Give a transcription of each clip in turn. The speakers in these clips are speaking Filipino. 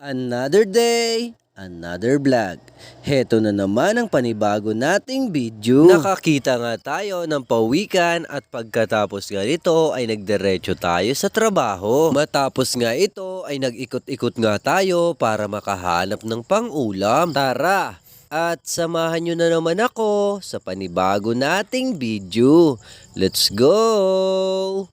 Another day, another vlog. Heto na naman ang panibago nating video. Nakakita nga tayo ng pawikan at pagkatapos nga nito ay nagdiretso tayo sa trabaho. Matapos nga ito ay nag-ikot-ikot nga tayo para makahanap ng pang-ulam. Tara! At samahan nyo na naman ako sa panibago nating video. Let's go!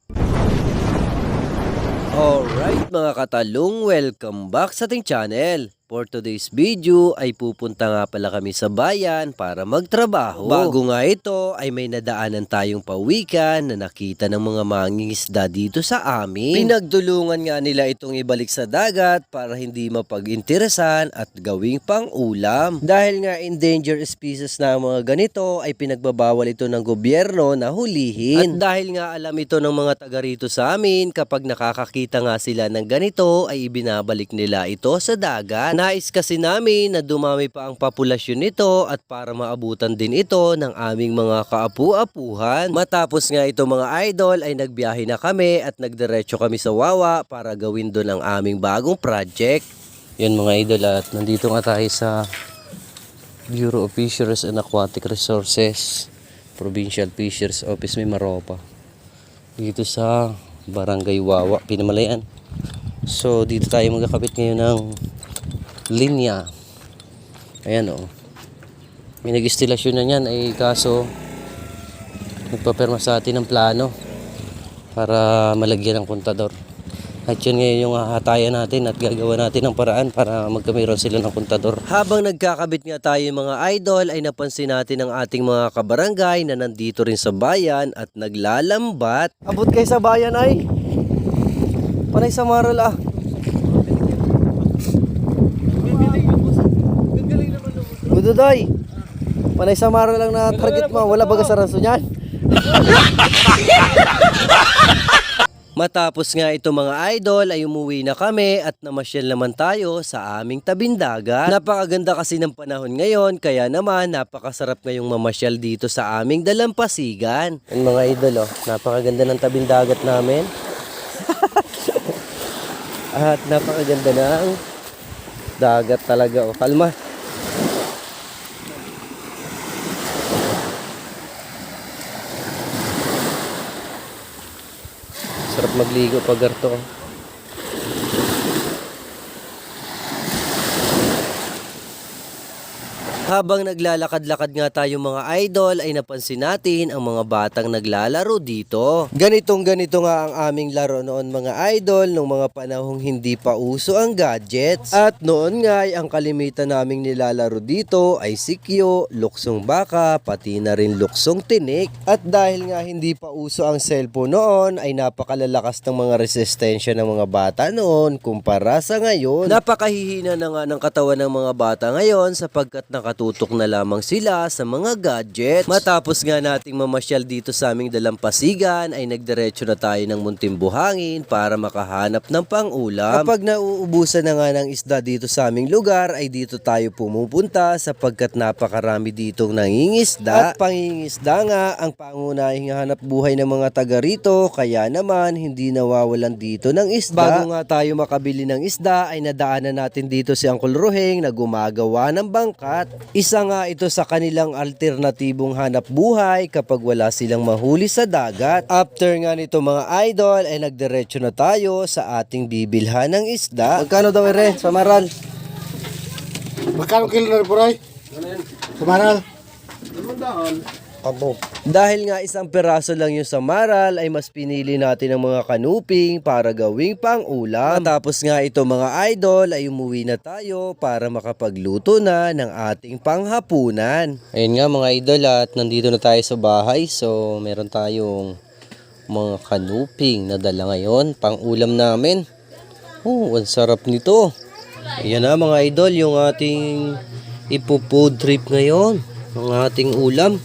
Alright mga katalong, welcome back sa ating channel. For today's video ay pupunta nga pala kami sa bayan para magtrabaho. Bago nga ito ay may nadaanan tayong pawikan na nakita ng mga mangingisda dito sa amin. Pinagdulungan nga nila itong ibalik sa dagat para hindi mapag-interesan at gawing pang-ulam. Dahil nga endangered species na mga ganito ay pinagbabawal ito ng gobyerno na hulihin. At dahil nga alam ito ng mga taga rito sa amin, kapag nakakakita nga sila ng ganito ay ibinabalik nila ito sa dagat. Nais kasi namin na dumami pa ang populasyon nito at para maabutan din ito ng aming mga kaapu-apuhan. Matapos nga ito mga idol ay nagbiyahe na kami at nagdiretso kami sa Wawa para gawin doon ang aming bagong project. Yan mga idol, at nandito nga tayo sa Bureau of Fisheries and Aquatic Resources, Provincial Fisheries Office Mimaropa. Dito sa Barangay Wawa, Pinamalayan. So dito tayo magkakabit ngayon ng linya. Ayan o. May nag-istilasyon na yan ay kaso nagpaperma sa atin ng plano para malagyan ng kontador. At yun ngayon yung hahatayan natin at gagawa natin ng paraan para magkamiron sila ng kontador. Habang nagkakabit nga tayo mga idol ay napansin natin ang ating mga kabarangay na nandito rin sa bayan at naglalambat. Abot kayo sa bayan ay panay sa maral ah. Bududoy, panay samara lang na target mo, wala baga sa raso niyan. Matapos nga ito mga idol ay umuwi na kami at namasyal naman tayo sa aming tabing dagat. Napakaganda kasi ng panahon ngayon, kaya naman napakasarap ngayong mamasyal dito sa aming dalampasigan. Yan mga idol, oh, napakaganda ng tabing dagat namin. At napakaganda ng dagat talaga, oh. Kalma. Sarap magligo pag garto. Habang naglalakad-lakad nga tayo mga idol ay napansin natin ang mga batang naglalaro dito. Ganito nga ang aming laro noon mga idol nung mga panahong hindi pa uso ang gadgets. At noon nga ay ang kalimitan naming nilalaro dito ay sikyo, luksong baka, pati na rin luksong tinik. At dahil nga hindi pa uso ang cellphone noon ay napakalalakas ng mga resistensya ng mga bata noon kumpara sa ngayon. Napakahihina na nga ng katawan ng mga bata ngayon sapagkat tutok na lamang sila sa mga gadgets. Matapos nga nating mamasyal dito sa aming dalampasigan ay nagdiretso na tayo ng munting buhangin para makahanap ng pang-ulam. Kapag nauubusan na nga ng isda dito sa aming lugar ay dito tayo pumupunta sapagkat napakarami ditong nangingisda. At pangingisda nga ang pangunahing hanap buhay ng mga taga rito, kaya naman hindi nawawalan dito ng isda. Bago nga tayo makabili ng isda ay nadaanan natin dito si Uncle Ruheng na gumagawa ng bangkat. Isa nga ito sa kanilang alternatibong hanap buhay kapag wala silang mahuli sa dagat. After nga nito mga idol ay nagdiretso na tayo sa ating bibilhan ng isda. Magkano daw ere sa maral? Magkano kilo na rin, Puray? Sa maral? Abo. Dahil nga isang peraso lang yung sa maral ay mas pinili natin ang mga kanuping para gawing pang-ulam. Tapos nga ito mga idol ay umuwi na tayo para makapagluto na ng ating panghapunan. Ayun nga mga idol, at nandito na tayo sa bahay. So meron tayong mga kanuping na dala ngayon, pang-ulam namin. Oh, ang sarap nito. Ayan na mga idol, yung ating ipo-food trip ngayon, ang ating ulam.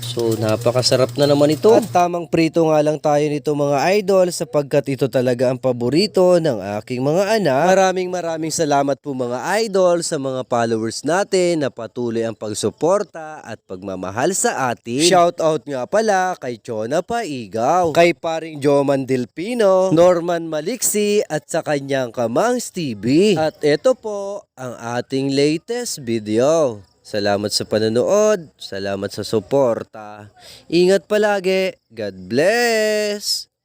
So So napakasarap na naman ito. At tamang prito nga lang tayo nito mga idol sapagkat ito talaga ang paborito ng aking mga anak. Maraming salamat po mga idol sa mga followers natin na patuloy ang pagsuporta at pagmamahal sa atin. Shoutout nga pala kay Chona Paigaw, kay paring Joman Delpino, Norman Maliksi at sa kanyang kamang Stevie. At ito po ang ating latest video. Salamat sa panonood, salamat sa suporta. Ingat palagi. God bless!